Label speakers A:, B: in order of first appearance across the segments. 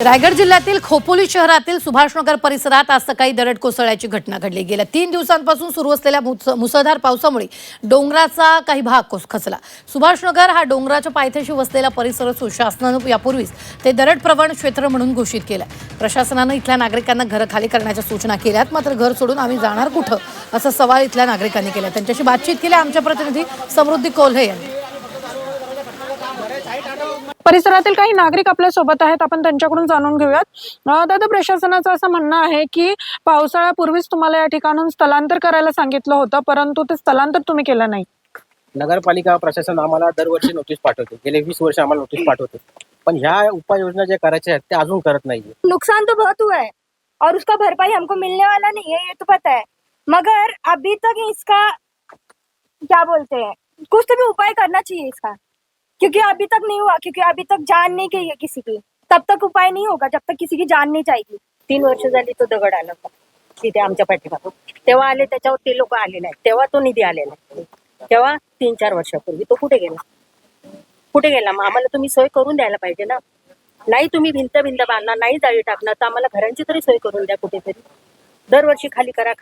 A: रायगड जिल्ह्यातील खोपोली शहरातील सुभाषनगर परिसरात आज सकाळी दरड कोसळल्याची घटना घडली। गेल्या 3 दिवसांपासून सुरू असलेल्या मुसळधार पावसामुळे डोंगराचा काही भाग खचला। सुभाषनगर हा डोंगराच्या पायथ्याशी वसलेला परिसर असून शासनाने यापूर्वीच ते दरड प्रवण क्षेत्र म्हणून घोषित केलं। प्रशासनाने इथल्या नागरिकांना घर खाली करण्याच्या सूचना केल्यात, मात्र घर सोडून आम्ही जाणार कुठं असा सवाल इथल्या नागरिकांनी केला। त्यांच्याशी बातचीत केली आमच्या प्रतिनिधी समृद्धी कोल्हे यांनी।
B: परिसरातील काही नागरिक आपल्या सोबत आहेत, आपण त्यांच्याकडून जाणून घेऊयात। दादा, प्रशासनाचं असं म्हणणं आहे की पावसाळ्यापूर्वीच तुम्हाला या ठिकाणून स्थलांतर करायला सांगितलं होतं, परंतु ते स्थलांतर तुम्ही केलं नाही।
C: नगरपालिका प्रशासन आम्हाला दरवर्षी नोटीस पाठवते, गेले 20 वर्ष आम्हाला नोटीस पाठवते, पण ह्या उपाययोजना जे करायच्या आहेत ते अजून करत नाहीये।
D: नुकसान तो बहुत हुआ है और उसका भरपाई हमको मिलने वाला नहीं है, ये तो पता है, मगर अभी तक इसका क्या बोलते हैं, कुछ तो भी उपाय करना चाहिए इसका, क्योंकि अभी तक नहीं हुआ, क्योंकि अभी तक जान नहीं गई है किसी की, तब तक उपाय नहीं होगा जब तक किसी की जान नहीं जाएगी।
E: 3 वर्ष झाली तो दगड आला होता तिथे आमच्या पाठीमागं, तेव्हा आले, त्याच्यावर ते लोक आले नाही, तेव्हा तो निधी आलेला नाही, तेव्हा 3-4 वर्षापूर्वी तो कुठे गेला मग आम्हाला तुम्ही सोय करून द्यायला पाहिजे ना। नाही तुम्ही भिंत बांधणार, नाही जाळी टाकणार, तर आम्हाला घरांची तरी सोय करून द्या कुठेतरी। दरवर्षी खाली करा,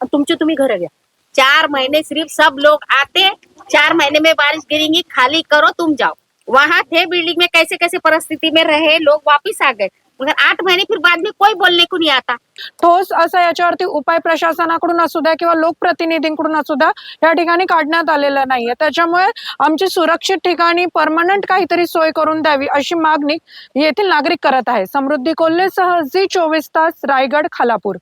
E: तुमची तुम्ही घर घ्या।
F: 4 महीने सिर्फ सब लोग आते, 4 महीने में बारिश गिरेंगी, खाली करो तुम जाओ। वहाँ थे बिल्डिंग में, कैसे कैसे परिस्थिति में रहे लोग, वापिस आ गए, मगर 8 महीने फिर बाद में कोई बोलने को नहीं आता।
B: ठोस असा याच्यावरती उपाय प्रशासनाकडून असू द्या किंवा लोकप्रतिनिधींकडून असू द्या या ठिकाणी काढण्यात आलेला नाहीये। त्याच्यामुळे आमची सुरक्षित ठिकाणी परमनंट काहीतरी सोय करून द्यावी अशी मागणी येथील नागरिक करत आहे। समृद्धी कोल्हेसह झी 24 तास, रायगड, खालापूर।